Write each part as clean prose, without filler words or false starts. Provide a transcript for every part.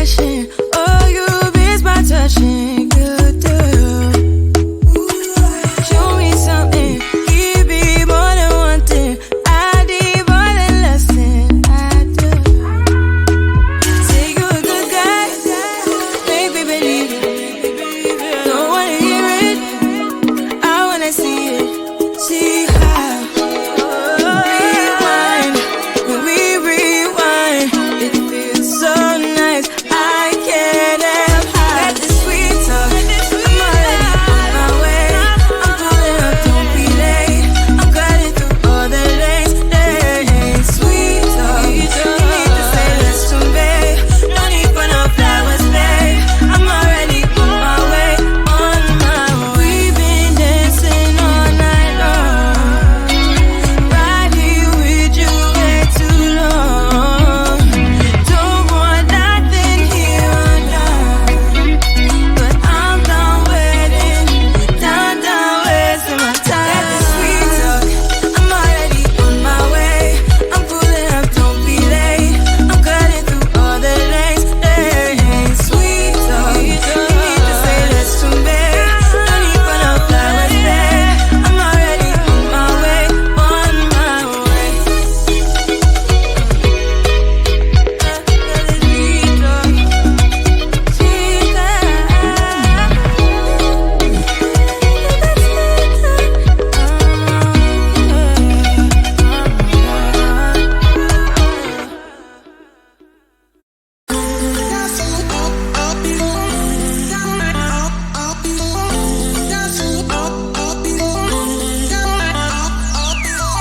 rushing. Oh, you miss my touching. You do. Show me something. Give me more than one thing. I need more than less than I do. Say you a good guy. Make me believe it. Don't wanna hear it. I wanna see it. See how. Rewind. When we rewind, it feels so nice. I can't help how. Let the sweet talk. I'm already on my way. I'm pulling up, don't be late. I'm cutting through all the lanes. Hey, sweet talk. You need to say less to me. No need for no flowers, babe. I'm already on my way, on my way. We've been dancing all night long. Right here with you way too long. Don't want nothing here or now. But I'm done waiting, done wasting my time. Let the sweet talk. I'm already on my way. I'm pulling up, don't be late. I'm cutting through all the lanes. Hey, sweet talk. You need to say less to me. No need for no flowers, babe. I'm already on my way, on my way.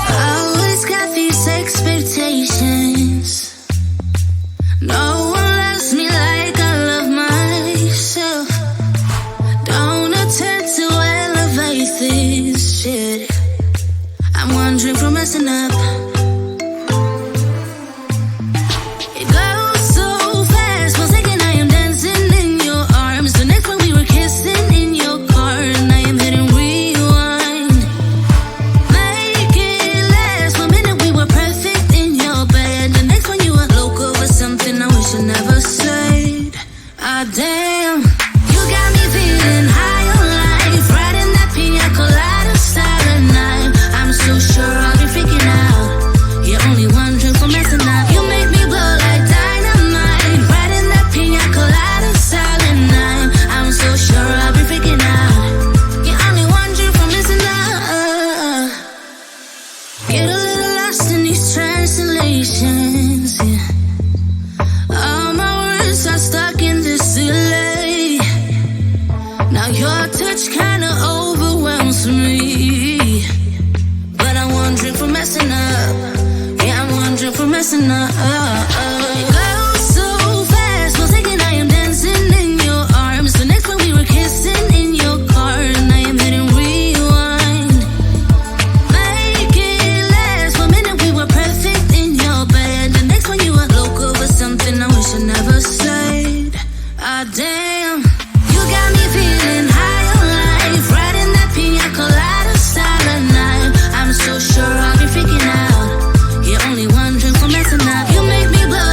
I always got these expectations. No one loves me like I love myself. Don't attempt to elevate this shit. I'm wondering from messing up. It goes so fast. One second I am dancing in your arms. The next one we were kissing in your car, and I am hitting rewind. Make it last. 1 minute we were perfect in your bed. The next one you were local or something I wish I never said. Ah damn, you got me feeling high on life, riding that pina colada style night. I'm so sure I'll be freaking out. You're only one drink from messing up. You make me blow like dynamite, riding that pina colada style night. I'm so sure I'll be freaking out. You're only one drink from messing up. Get a little lost in these translations, yeah. All my words are stuck in this delay. Now your touch kinda overwhelms me, but I'm wondering for messing up. Yeah, I'm wondering for messing up. It goes so fast. One second I am dancing in your arms. The next one we were kissing in your car, and I am hitting rewind. Make it last. 1 minute we were perfect in your bed. The next one you were local or something I wish I never said. Ah damn, you got me feeling high on life, riding that pina colada style night. I'm so sure I'll be freaking out. You're only one drink from messing up. You make me blow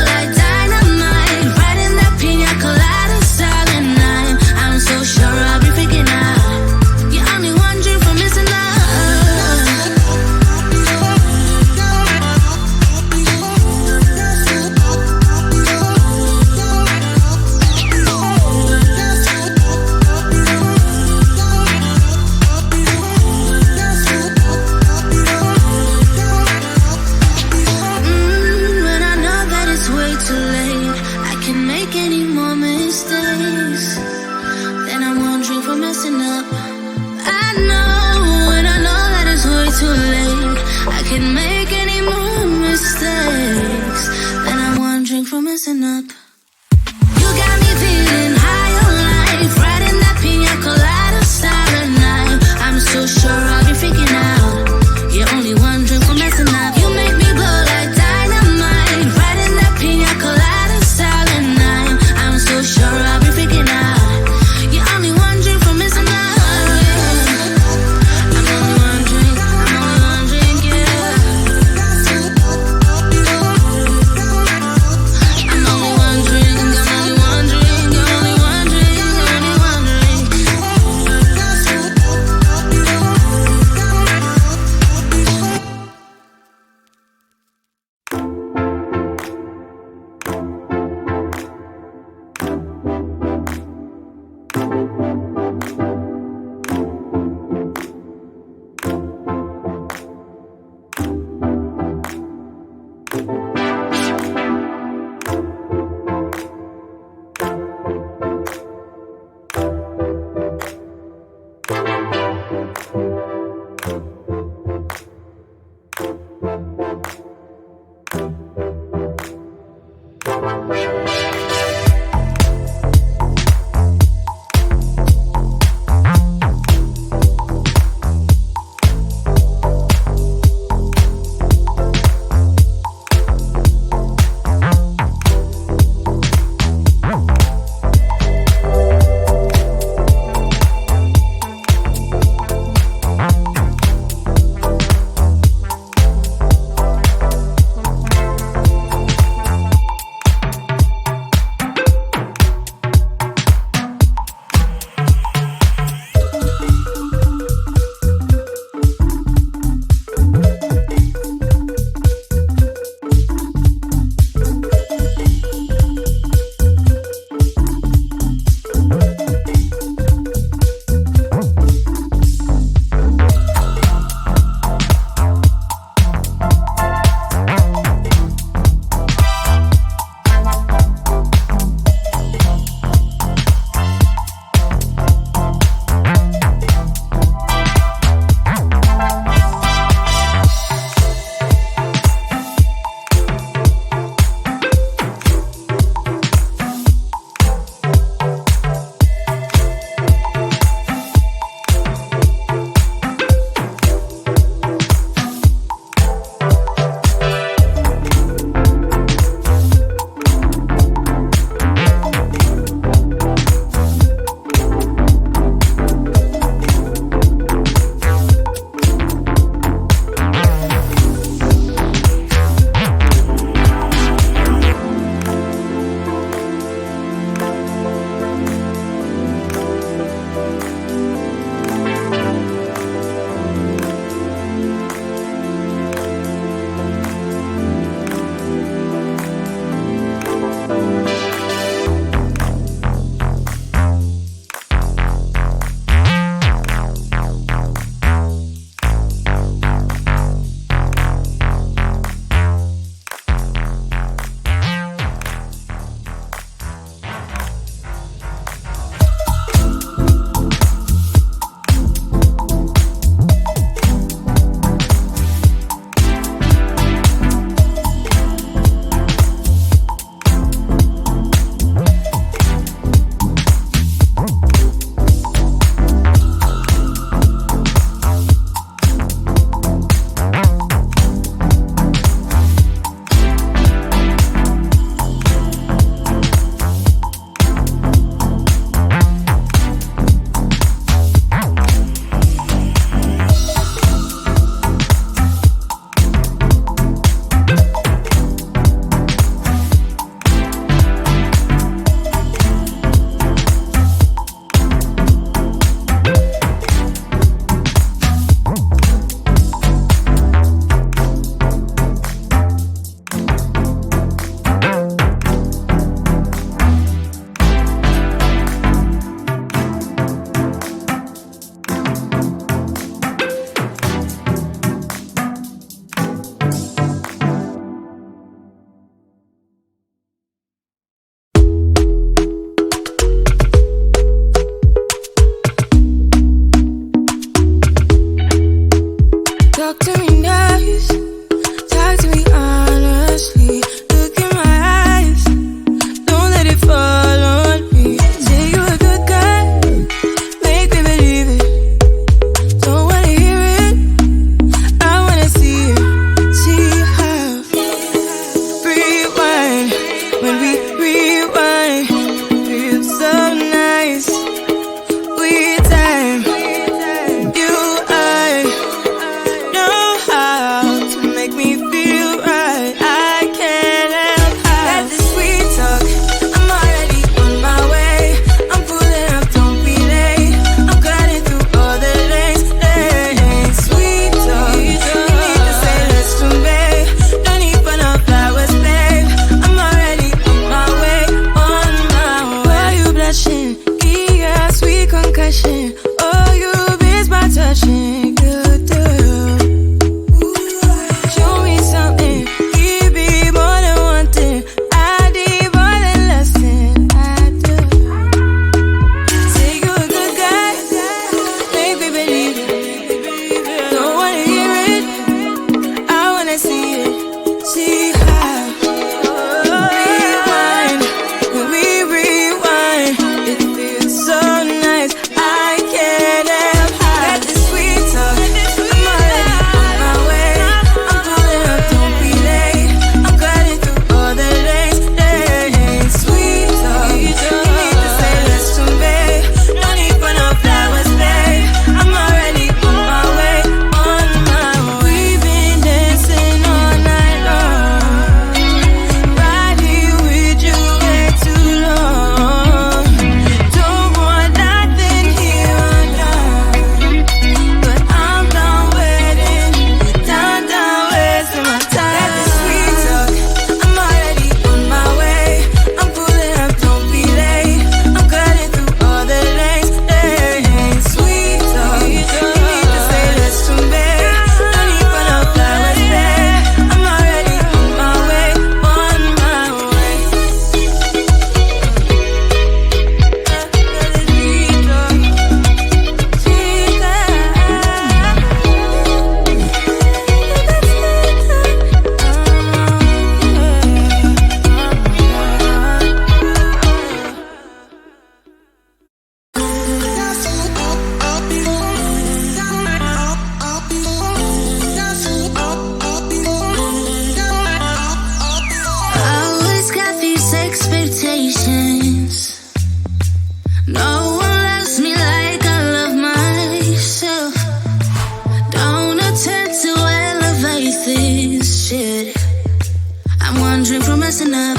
one drink from messing up.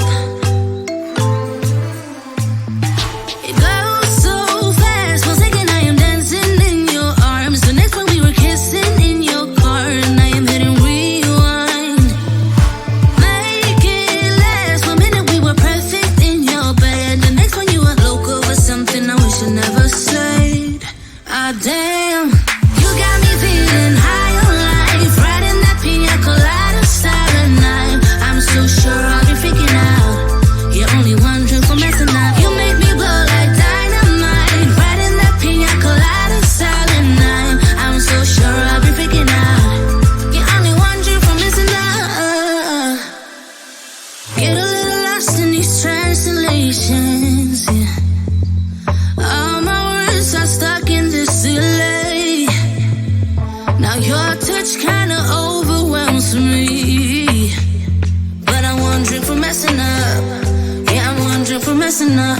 It goes so fast, one second I am dancing in your arms, the next one we were kissing in your car, and I am hitting rewind. Make it last, 1 minute we were perfect in your bed, the next one you were loco for something I wish I never said. Ah damn, you got me feeling high on life, riding that pina colada silent night. I'm so sure I'll be freaking out. You're only one drink from messing up. You make me blow like dynamite, riding that pina colada silent night. I'm so sure I'll be freaking out. You're only one drink from messing up. Get a little lost in these translations, yeah. All my words are stuck in this delay. Now your touch kinda overwhelms me, but I'm one drink from messing up. Yeah, I'm one drink from messing up.